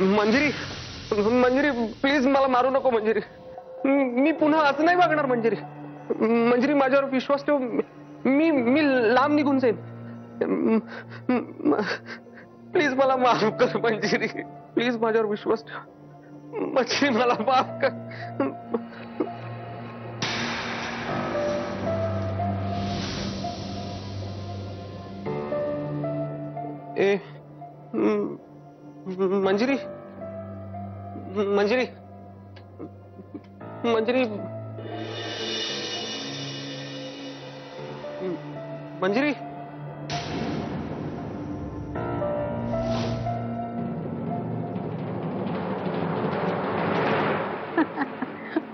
Manjiri Manjiri please मला मारू नको मंजिरी. मी पुन्हा असं नाही वागणार मंजिरी. मंजिरी माझ्यावर विश्वास ठेव. मी मी लांब निघून जाईन. प्लीज मला माफ कर मंजिरी. प्लीज माझ्यावर विश्वास ठेव मंजिरी. मला माफ कर. ए मंजिरी मंजिरी मंजिरी मंजिरी.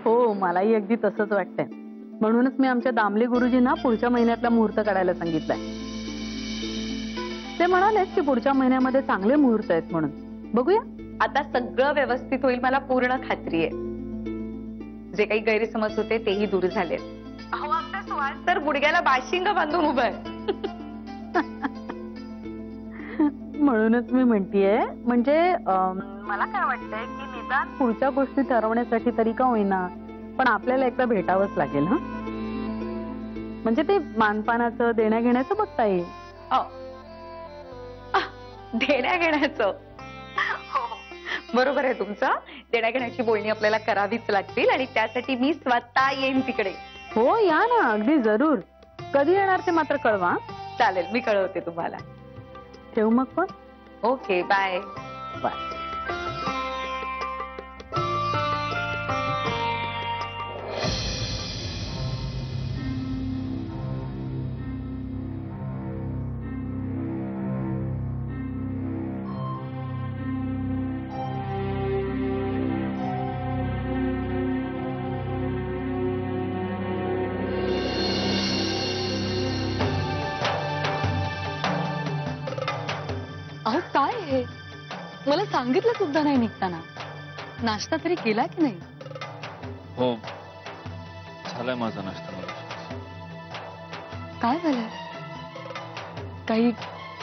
हो मलाही अगदी तसंच वाटतंय. म्हणूनच मी आमच्या दामले गुरुजींना पुढच्या महिन्यातला मुहूर्त काढायला सांगितलाय. ते म्हणाले की पुढच्या महिन्यामध्ये चांगले मुहूर्त आहेत म्हणून. बघूया. आता सगळं व्यवस्थित होईल मला पूर्ण खात्री आहे. जे काही गैरसमज होते तेही दूर झाले. अहो आपला सुहास तर गुडघ्याला बाशिंग बांधून उभा आहे. म्हणूनच मी म्हणतेय. म्हणजे मला काय वाटतंय की निदान पुढच्या गोष्टी ठरवण्यासाठी तरी का होईना पण आपल्याला एकदा भेटावंच लागेल. हा म्हणजे ते मानपानाचं देण्या घेण्याचं बघता येईल. देण्या घेण्याचं बरोबर आहे तुमचं. देण्या घेण्याची बोलणी आपल्याला करावीच लागतील आणि त्यासाठी मी स्वतः येईन तिकडे. हो या ना अगदी जरूर. कधी येणार ते मात्र कळवा. चालेल मी कळवते तुम्हाला. ठेवू मग पण. Okay bye bye. अहो काय आहे मला सांगितलं सुद्धा नाही निघताना. नाश्ता तरी केला की नाही? हो झालाय माझा नाश्ता. काय झालंय? काही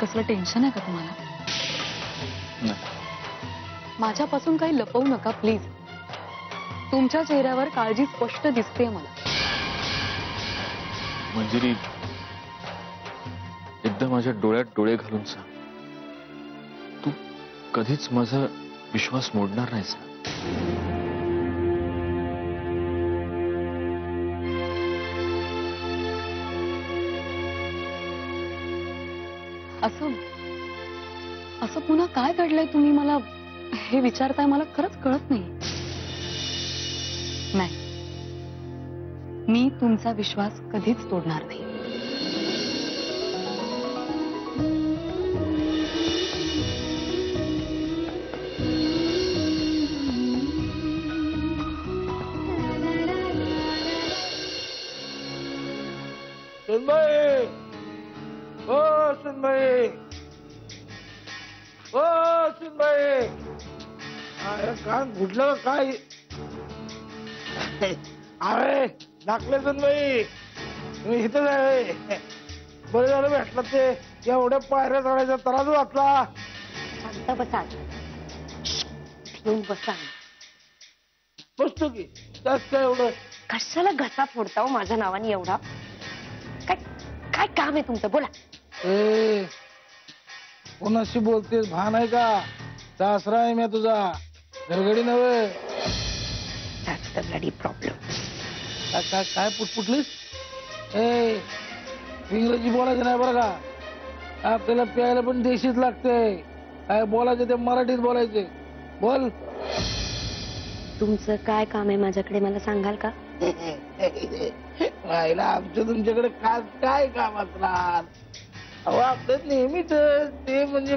कसलं टेन्शन आहे का तुम्हाला? नाही. माझ्यापासून काही लपवू नका प्लीज. तुमच्या चेहऱ्यावर काळजी स्पष्ट दिसते मला. मंजिरी एकदा माझ्या डोळ्यात डोळे घालून सांग. तू कधीच माझा विश्वास मोडणार नाहीस. असं असं पुन्हा काय घडलंय तुम्ही मला हे विचारताय. मला खरंच कळत नाही. नाही मी तुमचा विश्वास कधीच तोडणार नाही. सुनबाई ओ सुनबाई ओ सुनबाई. अरे कान घुटलं काय? अरे दाखले सुनबाई तुम्ही इथंच आहे. बरं झालं भेटलं. ते एवढ्या पायऱ्या चढायचा त्रास वाचला. शांत बसा. घेऊन बसा. बसतो की त्यात काय एवढं. कशाला घसा फोडता हो माझ्या नावाने एवढा? काय काय काम आहे तुमचं बोला. ए कोणाशी बोलतेस भान आहे का? सासरा आहे मी तुझा घरगडी नव्हे. जास्त ब्लडी प्रॉब्लेम. काय काय काय पुटपुटलीस? ए इंग्रजी बोलायचं नाही बरं का. आपल्याला प्यायला पण देशीच लागते. काय बोलायचं ते मराठीत बोलायचे. बोल. तुमचं काय काम आहे माझ्याकडे मला सांगाल का? राहिला आमचं तुमच्याकडे खास काय काम असणार? अहो आपलं नेहमीच ते म्हणजे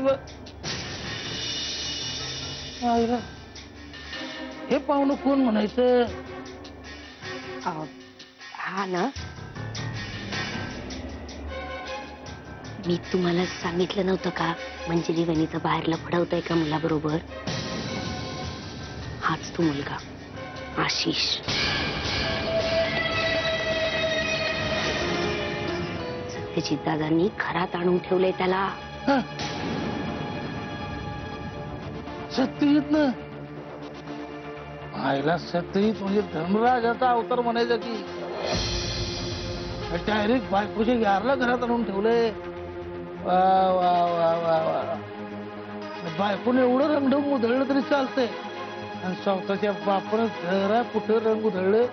हे पाहुणं कोण म्हणायचं? हा ना मी तुम्हाला सांगितलं नव्हतं का मंजिरी वहिनीचं बाहेर लफडवतंय का मुलाबरोबर? हाच तो मुलगा आशिष. सत्यजित दादांनी घरात आणून ठेवलंय त्याला. सत्यजित ना आईला सत्यजित म्हणजे धर्मराजाचा अवतार म्हणायचा की डायरेक्ट बायकोच्या यारला घरात आणून ठेवलंय. वा वा वा वा वा बायकोने एवढं रंगढंग उधळलं तरी चालतंय आणि स्वतःच्या बापानं जरा कुठं रंग उधळलं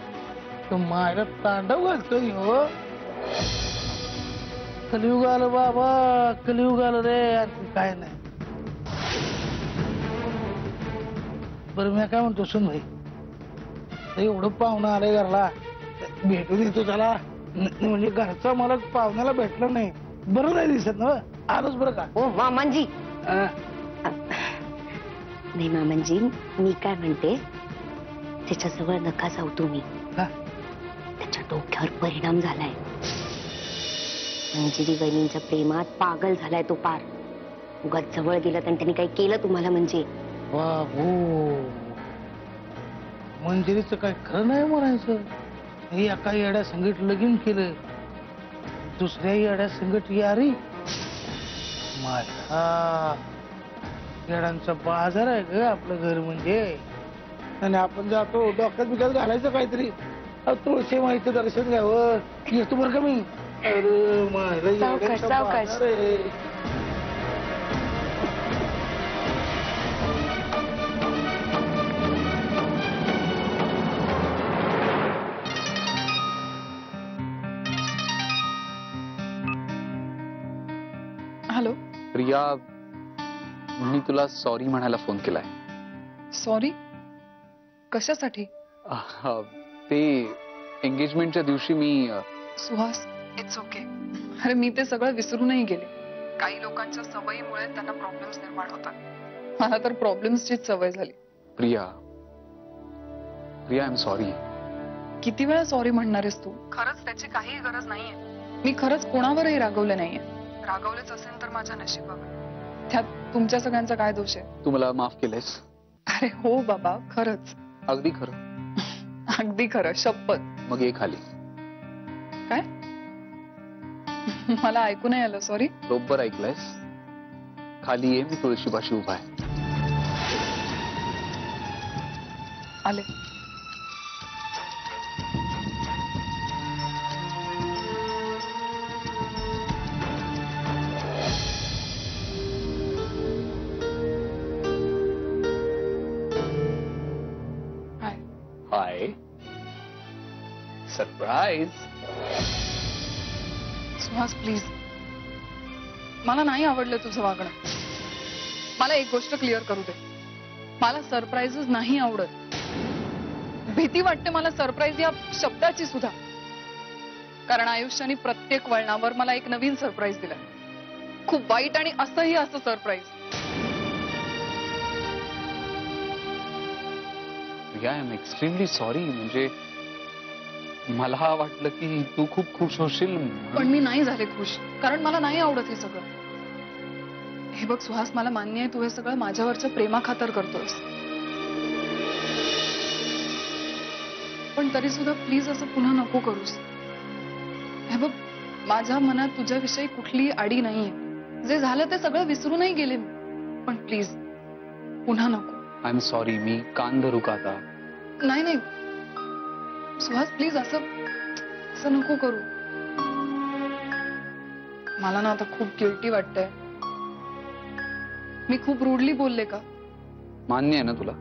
तर मायला तांडव घालतोय हो. कलियुग आलं बाबा, कलियुग आलं रे. आणखी काय नाही. बरं मी काय म्हणतो सुन भाई, एवढं पाहुणं आलंय घरला, भेटून येतो त्याला. म्हणजे घरचा मला पाहुण्याला भेटला नाही बरं नाही दिसत ना. आलोच बरं का. हो मामांजी. नाही मामांजी, मी काय म्हणते, त्याच्याजवळ नका जाऊ तुम्ही. त्याच्या डोक्यावर परिणाम झालाय. मंजिरी वहिनींच्या प्रेमात पागल झालाय तो पार. उगाच जवळ गेलं आणि त्यांनी काही केलं तुम्हाला म्हणजे. बाबू मंजिरीचं काय खरं नाही म्हणायचं. एका येड्या संगीत लगीन केलं, दुसऱ्या येड्या संगीत यारी. माझा येड्यांचा बाजार आहे ग आपलं घर म्हणजे. आणि आपण जातो डोक्यात बिक्यात घालायचं काहीतरी, तुळशी माहिती दर्शन घ्यावं. येतो बरं का मी. अरे माझा येड्यांचा बाजार आहे. हॅलो. प्रिया, मी तुला सॉरी म्हणायला फोन केलाय. सॉरी कशासाठी? ते एंगेजमेंटच्या दिवशी मी सुहास, इट्स ओके. अरे मी ते सगळं विसरूनही गेले. काही लोकांच्या सवयीमुळे त्यांना प्रॉब्लेम्स निर्माण होतात. मला तर प्रॉब्लेम्सचीच सवय झाली. Priya, Priya I am sorry. किती वेळा सॉरी म्हणणार आहेस तू? खरंच त्याची काही गरज नाहीये. मी खरंच कोणावरही रागवलं नाहीये. रागवलेच असेल तर माझ्या नशिबावर. त्यात तुमच्या सगळ्यांचा काय दोष आहे? तू मला माफ केलंयस? अरे हो बाबा, खरंच. अगदी खरं? अगदी खरं, शपथ. मग ये खाली. काय? मला ऐकू नाही आलं, सॉरी. बरोबर ऐकलंयस. खाली ये, मी तुळशीपाशी उभा आहे. आले. हाय. सरप्राईज. सुहास प्लीज, मला नाही आवडलं तुझं वागणं. मला एक गोष्ट क्लिअर करू दे, मला सरप्राईजेस नाही आवडत. भीती वाटते मला सरप्राईज या शब्दाची सुद्धा. कारण आयुष्याने प्रत्येक वळणावर मला एक नवीन सरप्राईज दिला. खूप वाईट आणि असंही असं surprise. I am extremely sorry. म्हणजे मला वाटलं की तू खूप खुश होशील. पण मी नाही झाले खुश, कारण मला नाही आवडत हे सगळं. हे बघ सुहास, मला मान्य आहे तू हे सगळं माझ्यावरच्या प्रेमाखातर करतोयस, पण तरी सुद्धा प्लीज असं पुन्हा नको करूस. हे बघ, माझ्या मनात तुझ्याविषयी कुठलीही आडी नाहीये. जे झालं ते सगळं विसरूनही गेले मी, पण प्लीज पुन्हा नको. I am sorry. मी कान धरू का आता? नाही नाही सुहास, प्लीज असं नको करू. मला ना आता खूप गिल्टी वाटतंय. मी खूप रूडली बोलले का? मान्य है ना तुला?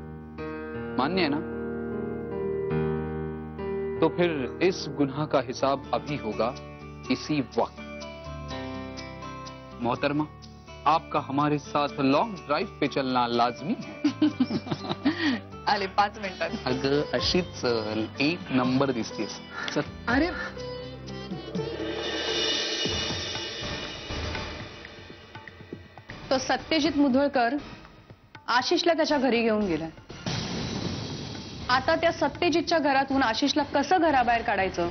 मान्य है ना? तो फिर इस गुनाह का हिसाब अभी होगा, इसी वक्त. मोहतरमा, आपका हमारे साथ लॉन्ग ड्राइव पे चलना लाजमी है. आले 5 मिनिटात. अगं अशीच एक नंबर दिसतेस. चल. अरे तो सत्यजित मुधोळकर आशिषला त्याच्या घरी घेऊन गेलाय. आता त्या सत्यजितच्या घरातून आशिषला कसं घराबाहेर काढायचं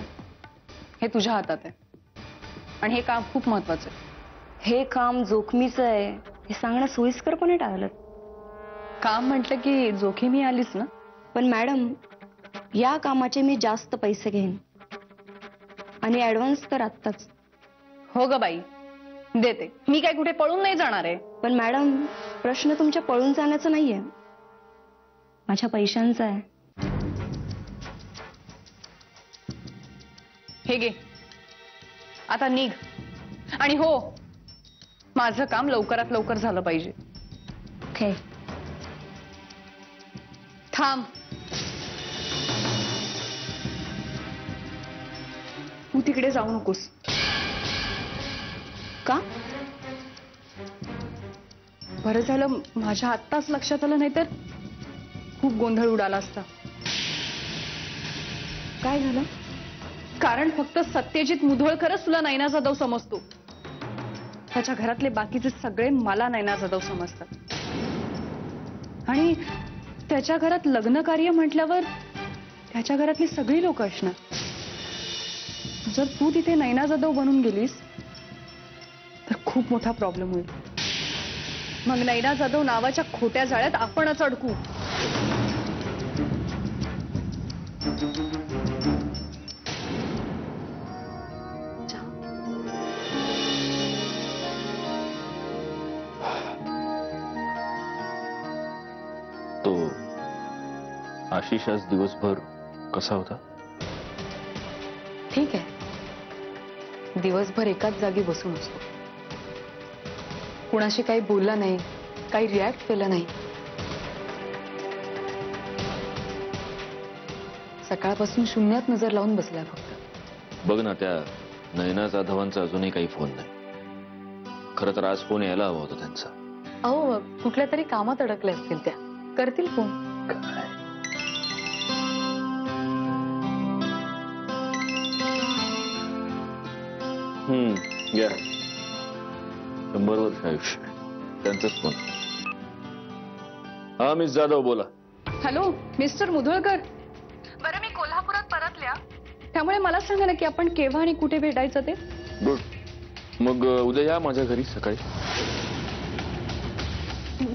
हे तुझ्या हातात आहे. आणि हे काम खूप महत्वाचं आहे. हे काम जोखमीचं आहे हे सांगणं सोयीस्करपणे टाळलं. काम म्हटलं की जोखीमही आलीच ना. पण मॅडम, या कामाचे मी जास्त पैसे घेईन आणि ऍडव्हान्स तर आत्ताच. हो ग बाई, देते. मी काय कुठे पळून नाही जाणार आहे. पण मॅडम, प्रश्न तुमच्या पळून जाण्याचा नाहीये. माझ्या पैशांचा आहे. हे घे, आता निघ. आणि हो, माझं काम लवकरात लवकर झालं पाहिजे. ओके. थांब. तू तिकडे जाऊ नकोस. का? बरं झालं माझ्या आत्ताच लक्षात आलं, नाही तर खूप गोंधळ उडाला असता. काय झालं? कारण फक्त सत्यजित मुधोळकरच तुला नैना जाधव समजतो. त्याच्या घरातले बाकीचे सगळे मला नैना जाधव समजतात. आणि त्याच्या घरात लग्न कार्य म्हटल्यावर त्याच्या घरातली सगळी लोक असणार. जर तू तिथे नैना जाधव बनून गेलीस तर खूप मोठा प्रॉब्लेम होईल. मग नैना जाधव नावाच्या खोट्या जाळ्यात आपणच अडकू. तो आशिष आज दिवसभर कसा होता? ठीक आहे. दिवसभर एकाच जागी बसून असतो. कुणाशी काही बोलला नाही, काही रिॲक्ट केलं नाही. सकाळपासून शून्यात नजर लावून बसलाय फक्त. बघ ना, त्या नैना जाधवांचा अजूनही काही फोन नाही. खरं तर आज फोन यायला हवा होता त्यांचा. अहो, कुठल्या तरी कामात अडकल्या असतील त्या. करतील फोन. या 100 वर्ष आयुष्य त्यांचाच फोन. हा, मिस जाधव बोला. Hello mister Mudholkar. बरं, मी कोल्हापुरात परतल्या, त्यामुळे मला सांगा ना की आपण केव्हा आणि कुठे भेटायचं ते. गुड. मग उद्या या माझ्या घरी सकाळी.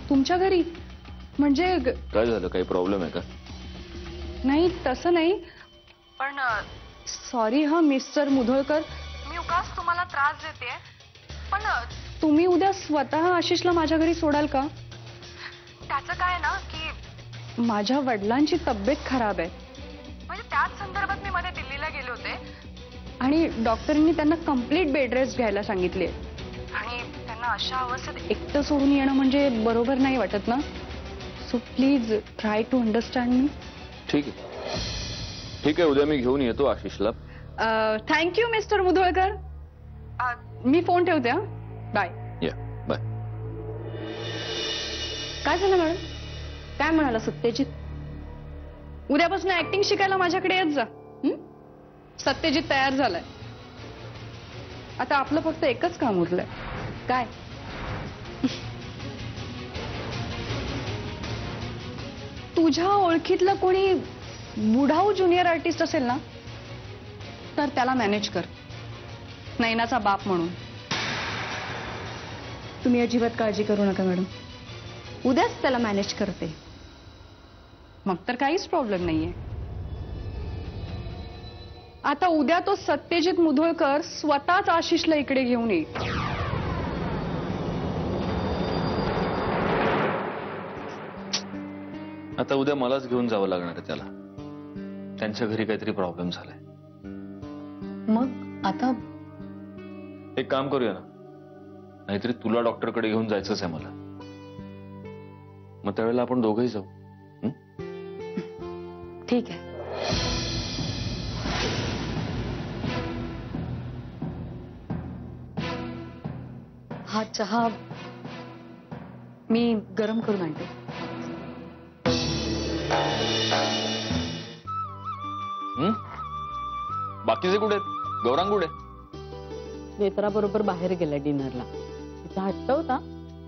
तुमच्या घरी म्हणजे? काय झालं, काही प्रॉब्लेम आहे का? नाही तसं नाही, पण सॉरी हा मिस्टर मुधोळकर, मी उगाच तुम्हाला त्रास देते. पण तुम्ही उद्या स्वतः आशिषला माझ्या घरी सोडाल का? त्याचं काय ना की माझ्या वडिलांची तब्येत खराब आहे. म्हणजे त्याच संदर्भात मी मध्ये दिल्लीला गेले होते आणि डॉक्टरांनी त्यांना कंप्लीट बेड रेस्ट घ्यायला सांगितले. आणि त्यांना अशा अवस्थेत एकटं सोडून येणं म्हणजे बरोबर नाही वाटत ना. So please try to understand me. ठीक आहे, ठीक आहे. उद्या मी घेऊन येतो आशिषला. Thank you mister Mudholkar. मी फोन ठेवते. हा, बाय. या, बाय. काय झालं मॅडम? काय म्हणाला सत्यजित? उद्यापासून ऍक्टिंग शिकायला माझ्याकडे येत जा. सत्यजित तयार झालाय. आता आपलं फक्त एकच काम उरलंय. काय? तुझ्या ओळखीतलं कोणी बुढाऊ ज्युनियर आर्टिस्ट असेल ना, तर त्याला मॅनेज कर, नैनाचा बाप म्हणून. तुम्ही अजिबात काळजी करू नका मॅडम, उद्याच त्याला मॅनेज करते. मग तर काहीच प्रॉब्लेम नाहीये. आता उद्या तो सत्यजित मुधोळकर स्वतःच आशिषला इकडे घेऊन येईल. आता उद्या मलाच घेऊन जावं लागणार आहे त्याला. त्यांच्या घरी काहीतरी प्रॉब्लेम झालाय. मग आता एक काम करूया ना, नाहीतरी तुला डॉक्टरकडे घेऊन जायचंच आहे मला. मग त्यावेळेला आपण दोघंही जाऊ. ठीक आहे. हा चहा मी गरम करून आणते. बाकीचे कुठे आहेत? गौरांग कुठे? नेत्रा बरोबर बाहेर गेला डिनरला. तिचा हट्ट होता,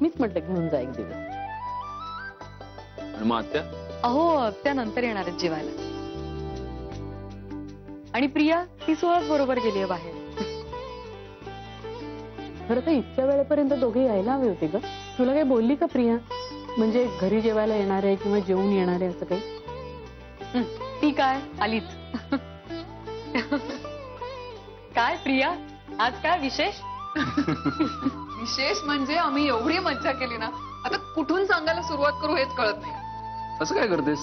मीच म्हटलं घेऊन जा एक दिवस. आणि मग आत्या? अहो, त्यानंतर येणार आहेत जेवायला. आणि प्रिया ती सुहास बरोबर गेलीये बाहेर. खरं तर इतक्या वेळेपर्यंत दोघे यायला हवे होते ग. तुला काही बोलली का प्रिया? म्हणजे घरी जेवायला येणार आहे किंवा जेवून येणार आहे असं काही? ती काय आलीच. काय प्रिया, आज काय विशेष? विशेष म्हणजे आम्ही एवढी मज्जा केली ना, आता कुठून सांगायला सुरुवात करू हेच कळत नाही. असं काय करतेस?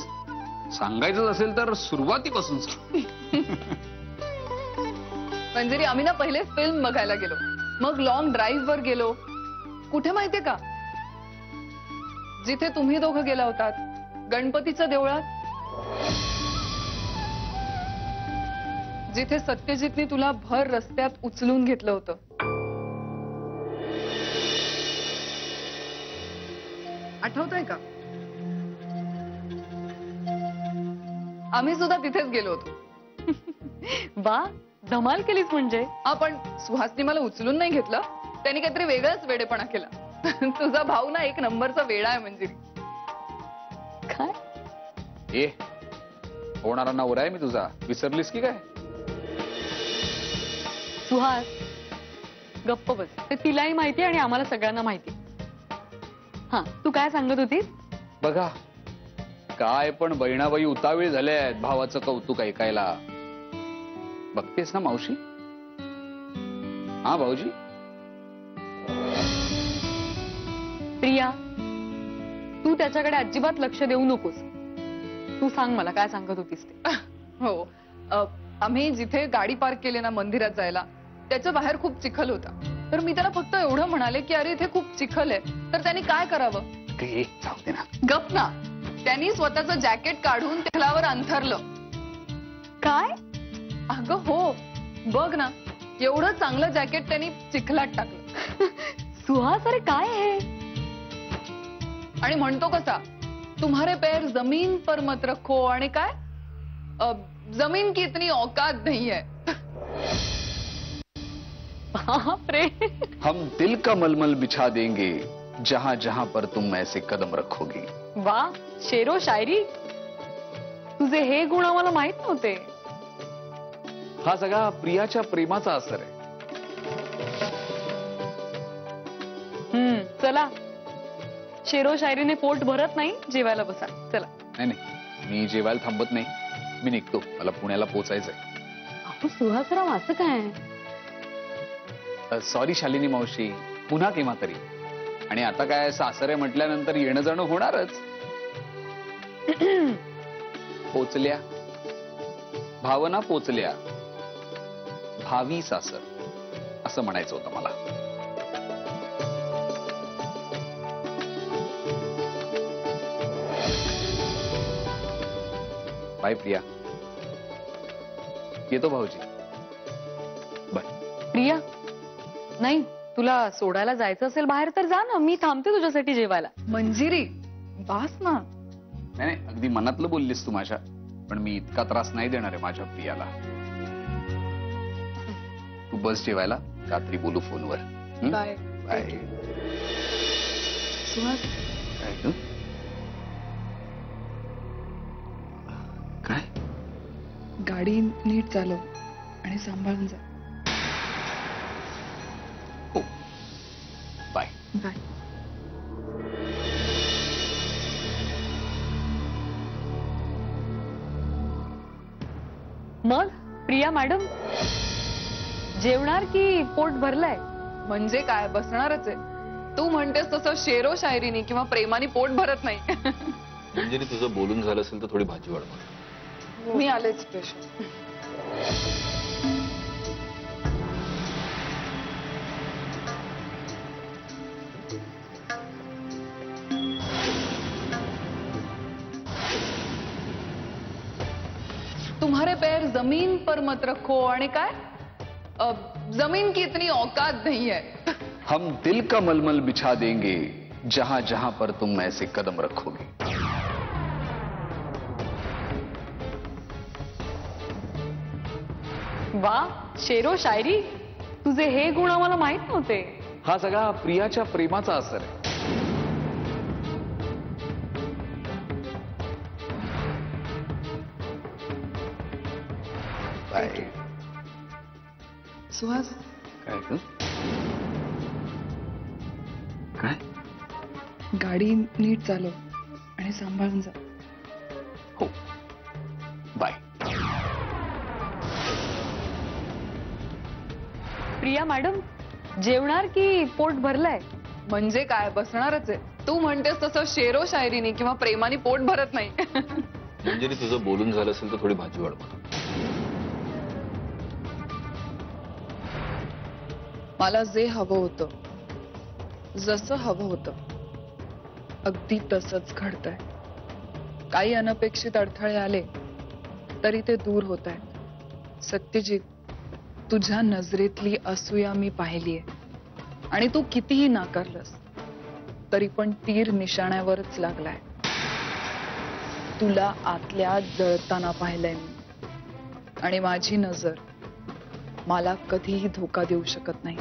सांगायचं असेल तर सुरुवातीपासून सांग. मंजिरी, आम्ही ना पहिले फिल्म बघायला गेलो, मग लॉंग ड्राईव्ह वर गेलो. कुठे माहितीये का? जिथे तुम्ही दोघं गेला होतात, गणपतीच्या देवळात, जिथे सत्यजितने तुला भर रस्त्यात उचलून घेतलं होतं. आठवतंय का? आम्ही सुद्धा तिथेच गेलो होतो. वा, धमाल केलीच म्हणजे. पण सुहासनी मला उचलून नाही घेतलं, त्यांनी काहीतरी वेगळाच वेडेपणा केला. तुझा भाऊ ना एक नंबरचा वेडा आहे मंजिरी. काय? ए, होणारा नवरा आहे मी तुझा, विसरलीस की काय? सुहास, गप्प बस. ते तिलाही माहिती आणि आम्हाला सगळ्यांना माहिती. हा, तू काय सांगत होतीस? बघा काय पण बहिणाबाई उतावीळ झाल्या आहेत भावाचं कौतुक ऐकायला. बघतेस ना मावशी? हा भाऊजी. प्रिया, तू त्याच्याकडे अजिबात लक्ष देऊ नकोस. तू सांग मला काय सांगत होतीस ते. हो, आम्ही जिथे गाडी पार्क केली ना मंदिरात जायला, त्याच्या बाहेर खूप चिखल होता. तर मी त्याला फक्त एवढं म्हणाले की अरे इथे खूप चिखल आहे. तर त्यांनी काय करावं? जाऊ दे ना. गप ना. त्यांनी स्वतःचं जॅकेट काढून चिखलावर अंथरलं. काय? अगं हो, बघ ना, एवढं चांगलं जॅकेट त्यांनी चिखलात टाकलं. सुहास, अरे काय आहे? आणि म्हणतो कसा, तुम्हारे पैर जमीन पर मत रखो, आणि काय, जमीन की इतनी औकात नहीं है. बापरे. हम दिल का मलमल बिछा देंगे जहां जहां पर तुम ऐसे कदम रखोगी. वा, शेरो शायरी. तुझे हे गुण आम्हाला माहित नव्हते. हा सगळा प्रियाच्या प्रेमाचा असर आहे. चला, शेरो शायरीने पोट भरत नाही, जेवायला बसा. चला. नाही, मी जेवायला थांबत नाही. मी निघतो, मला पुण्याला पोचायचंय. अहो सुहासराव, असं काय? सॉरी शालिनी मावशी, पुन्हा केव्हा तरी. आणि आता काय, सासरे म्हटल्यानंतर येणं जाणं होणारच. पोचल्या भावना, पोचल्या भावी सासर, असं म्हणायचं होतं मला. बाय प्रिया. येतो भाऊजी. बाय. प्रिया, नाही, तुला सोडायला जायचं असेल बाहेर तर जा ना. मी थांबते तुझ्यासाठी जेवायला. मंजिरी, बास ना. नाही, अगदी मनातलं बोललीस तू माझ्या. पण मी इतका त्रास नाही देणार आहे माझ्या प्रियाला. तू बस जेवायला, रात्री बोलू फोनवर. बाय. बाय. सुहास, काय? गाडी नीट चालव आणि सांभाळून जा. हो, बाय. बाय. मग प्रिया मॅडम, जेवणार की पोट भरलंय? म्हणजे काय, बसणारच आहे. तू म्हणतेस तसं शेरो शायरीनी किंवा प्रेमाने पोट भरत नाही. म्हणजे तुझं बोलून झालं असेल तर थोडी भाजी वाढवा. मी आलेच स्पेशल. तुम्हारे पैर जमीन पर मत रखो, आणि काय, जमीन की इतनी औकात नहीं है. हम दिल का मलमल बिछा देंगे जहां जहां पर तुम ऐसे कदम रखोगे. वा, शेरो शायरी. तुझे हे गुण आम्हाला माहित नव्हते. हा सगळा प्रियाच्या प्रेमाचा असर आहे. बाय. सुहास, काय ग? काय? गाडी नीट चालव आणि सांभाळून जा. हो, बाय. प्रिया मॅडम, जेवणार की पोट भरलंय? म्हणजे काय, बसणारच आहे. तू म्हणतेस तसं शेरो शायरीनी किंवा प्रेमाने पोट भरत नाही. मंजिरी तुझं बोलून झालं असेल तर थोडी भाजी वाढ. मला जे हवं होतं, जसं हवं होतं, अगदी तसंच घडतंय. काही अनपेक्षित अडथळे आले तरी ते दूर होत आहेत. सत्यजित, तुझ्या नजरेतली असूया मी पाहिलीये आणि तू कितीही नाकारलंस तरी पण तीर निशाण्यावरच लागलाय. तुला आतल्या जळताना पाहिलंय मी आणि माझी नजर मला कधीही धोका देऊ शकत नाही.